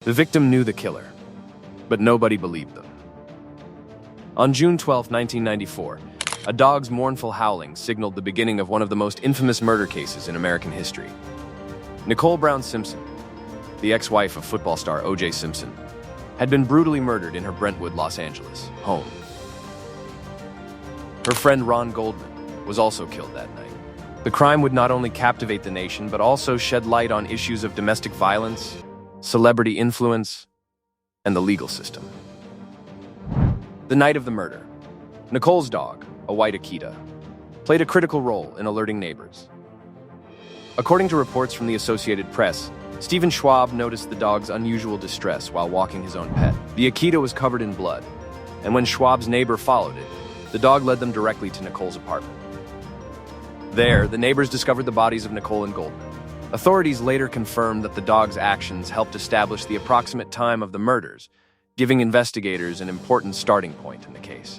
The victim knew the killer, but nobody believed them. On June 12, 1994, a dog's mournful howling signaled the beginning of one of the most infamous murder cases in American history. Nicole Brown Simpson, the ex-wife of football star O.J. Simpson, had been brutally murdered in her Brentwood, Los Angeles, home. Her friend Ron Goldman was also killed that night. The crime would not only captivate the nation, but also shed light on issues of domestic violence, celebrity influence, and the legal system. The night of the murder, Nicole's dog, a white Akita, played a critical role in alerting neighbors. According to reports from the Associated Press, Stephen Schwab noticed the dog's unusual distress while walking his own pet. The Akita was covered in blood, and when Schwab's neighbor followed it, the dog led them directly to Nicole's apartment. There, the neighbors discovered the bodies of Nicole and Goldman. Authorities later confirmed that the dog's actions helped establish the approximate time of the murders, giving investigators an important starting point in the case.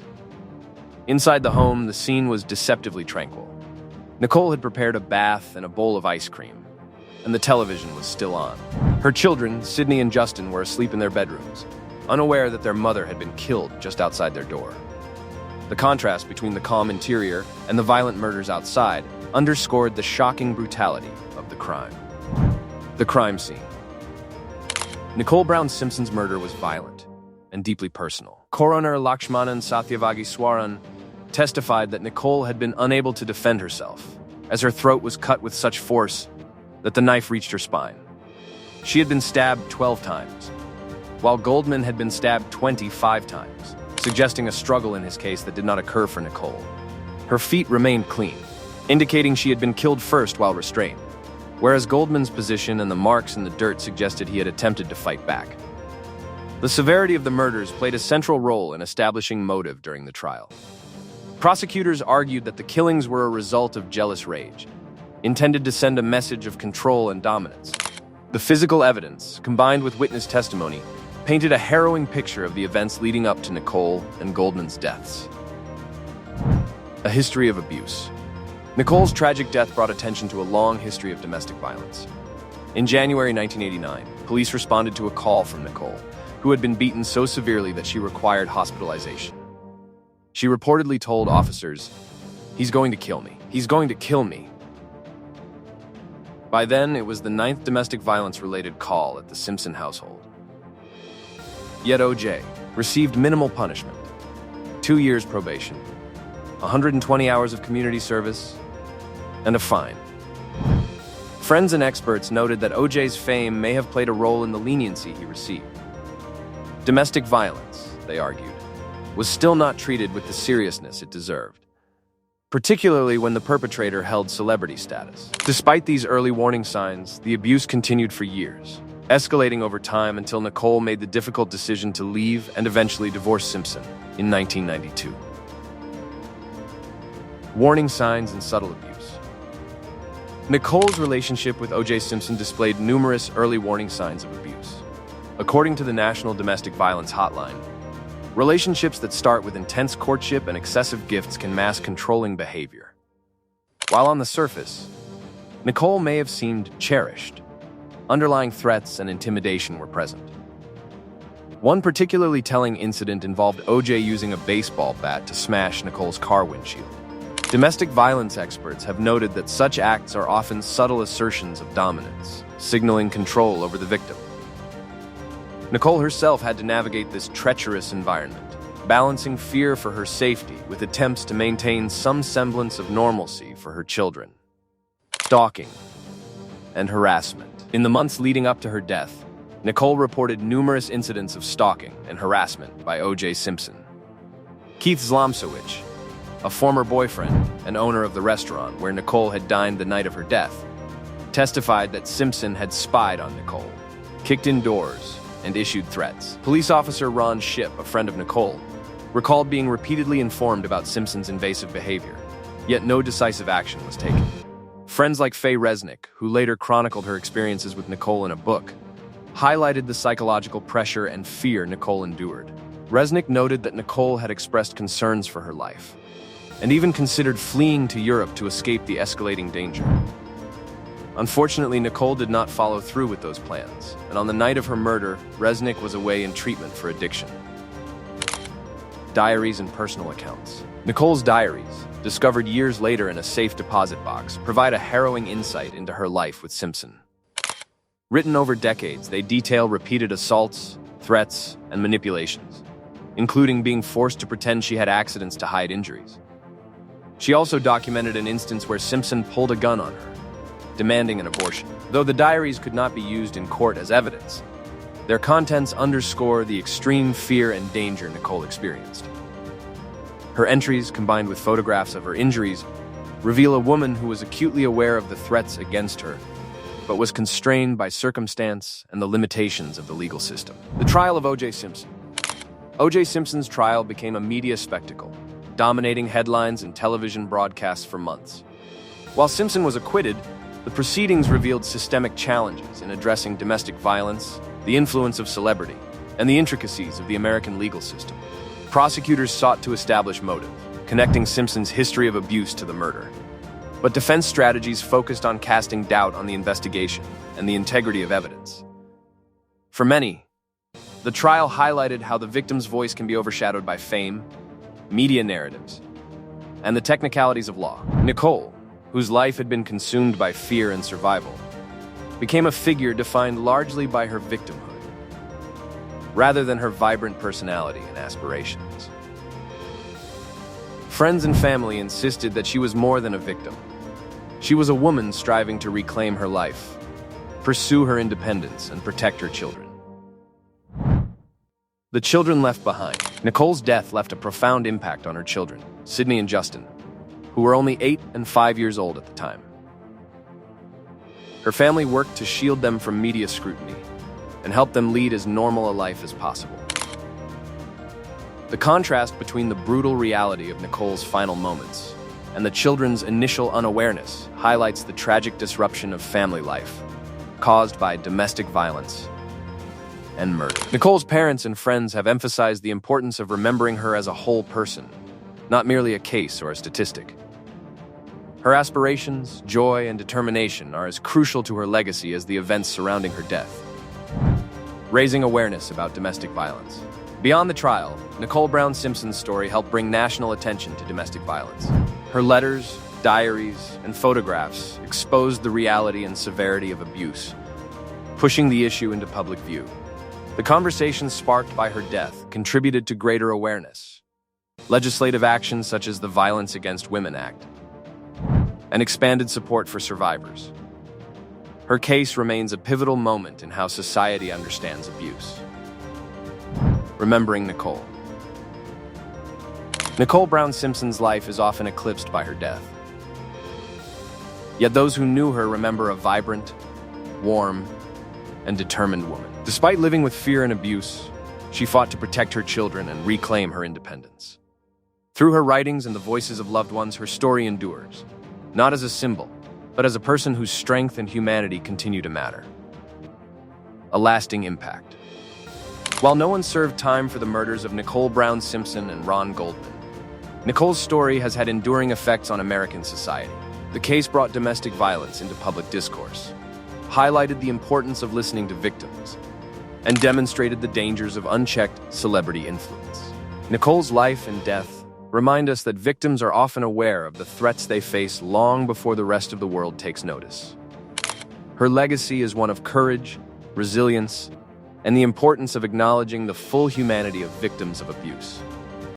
Inside the home, the scene was deceptively tranquil. Nicole had prepared a bath and a bowl of ice cream, and the television was still on. Her children, Sydney and Justin, were asleep in their bedrooms, unaware that their mother had been killed just outside their door. The contrast between the calm interior and the violent murders outside underscored the shocking brutality of the crime. The crime scene. Nicole Brown Simpson's murder was violent and deeply personal. Coroner Lakshmanan Satyavagi testified that Nicole had been unable to defend herself, as her throat was cut with such force that the knife reached her spine. She had been stabbed 12 times, while Goldman had been stabbed 25 times, suggesting a struggle in his case that did not occur for Nicole. Her feet remained clean, indicating she had been killed first while restrained, whereas Goldman's position and the marks in the dirt suggested he had attempted to fight back. The severity of the murders played a central role in establishing motive during the trial. Prosecutors argued that the killings were a result of jealous rage, intended to send a message of control and dominance. The physical evidence, combined with witness testimony, painted a harrowing picture of the events leading up to Nicole and Goldman's deaths. A history of abuse. Nicole's tragic death brought attention to a long history of domestic violence. In January 1989, police responded to a call from Nicole, who had been beaten so severely that she required hospitalization. She reportedly told officers, "He's going to kill me. He's going to kill me." By then, it was the 9th domestic violence-related call at the Simpson household. Yet O.J. received minimal punishment, 2 years probation, 120 hours of community service, and a fine. Friends and experts noted that O.J.'s fame may have played a role in the leniency he received. Domestic violence, they argued, was still not treated with the seriousness it deserved, particularly when the perpetrator held celebrity status. Despite these early warning signs, the abuse continued for years, escalating over time until Nicole made the difficult decision to leave and eventually divorce Simpson in 1992. Warning signs and subtle abuse. Nicole's relationship with O.J. Simpson displayed numerous early warning signs of abuse. According to the National Domestic Violence Hotline, relationships that start with intense courtship and excessive gifts can mask controlling behavior. While on the surface, Nicole may have seemed cherished, underlying threats and intimidation were present. One particularly telling incident involved O.J. using a baseball bat to smash Nicole's car windshield. Domestic violence experts have noted that such acts are often subtle assertions of dominance, signaling control over the victim. Nicole herself had to navigate this treacherous environment, balancing fear for her safety with attempts to maintain some semblance of normalcy for her children. Stalking and harassment. In the months leading up to her death, Nicole reported numerous incidents of stalking and harassment by O.J. Simpson. Keith Zlomsowicz, a former boyfriend and owner of the restaurant where Nicole had dined the night of her death, testified that Simpson had spied on Nicole, kicked in doors, and issued threats. Police officer Ron Shipp, a friend of Nicole, recalled being repeatedly informed about Simpson's invasive behavior, yet no decisive action was taken. Friends like Faye Resnick, who later chronicled her experiences with Nicole in a book, highlighted the psychological pressure and fear Nicole endured. Resnick noted that Nicole had expressed concerns for her life, and even considered fleeing to Europe to escape the escalating danger. Unfortunately, Nicole did not follow through with those plans, and on the night of her murder, Resnick was away in treatment for addiction. Diaries and personal accounts. Nicole's diaries, discovered years later in a safe deposit box, provide a harrowing insight into her life with Simpson. Written over decades, they detail repeated assaults, threats, and manipulations, including being forced to pretend she had accidents to hide injuries. She also documented an instance where Simpson pulled a gun on her, demanding an abortion. Though the diaries could not be used in court as evidence, their contents underscore the extreme fear and danger Nicole experienced. Her entries, combined with photographs of her injuries, reveal a woman who was acutely aware of the threats against her, but was constrained by circumstance and the limitations of the legal system. The trial of O.J. Simpson. O.J. Simpson's trial became a media spectacle, dominating headlines and television broadcasts for months. While Simpson was acquitted, the proceedings revealed systemic challenges in addressing domestic violence, the influence of celebrity, and the intricacies of the American legal system. Prosecutors sought to establish motive, connecting Simpson's history of abuse to the murder. But defense strategies focused on casting doubt on the investigation and the integrity of evidence. For many, the trial highlighted how the victim's voice can be overshadowed by fame, media narratives, and the technicalities of law. Nicole, whose life had been consumed by fear and survival, became a figure defined largely by her victimhood, rather than her vibrant personality and aspirations. Friends and family insisted that she was more than a victim. She was a woman striving to reclaim her life, pursue her independence, and protect her children. The children left behind. Nicole's death left a profound impact on her children, Sydney and Justin, who were only 8 and 5 years old at the time. Her family worked to shield them from media scrutiny and help them lead as normal a life as possible. The contrast between the brutal reality of Nicole's final moments and the children's initial unawareness highlights the tragic disruption of family life caused by domestic violence and murder. Nicole's parents and friends have emphasized the importance of remembering her as a whole person, not merely a case or a statistic. Her aspirations, joy, and determination are as crucial to her legacy as the events surrounding her death. Raising awareness about domestic violence. Beyond the trial, Nicole Brown Simpson's story helped bring national attention to domestic violence. Her letters, diaries, and photographs exposed the reality and severity of abuse, pushing the issue into public view. The conversations sparked by her death contributed to greater awareness. Legislative actions such as the Violence Against Women Act and expanded support for survivors. Her case remains a pivotal moment in how society understands abuse. Remembering Nicole. Nicole Brown Simpson's life is often eclipsed by her death. Yet those who knew her remember a vibrant, warm, and determined woman. Despite living with fear and abuse, she fought to protect her children and reclaim her independence. Through her writings and the voices of loved ones, her story endures, not as a symbol, but as a person whose strength and humanity continue to matter. A lasting impact. While no one served time for the murders of Nicole Brown Simpson and Ron Goldman, Nicole's story has had enduring effects on American society. The case brought domestic violence into public discourse, highlighted the importance of listening to victims, and demonstrated the dangers of unchecked celebrity influence. Nicole's life and death remind us that victims are often aware of the threats they face long before the rest of the world takes notice. Her legacy is one of courage, resilience, and the importance of acknowledging the full humanity of victims of abuse.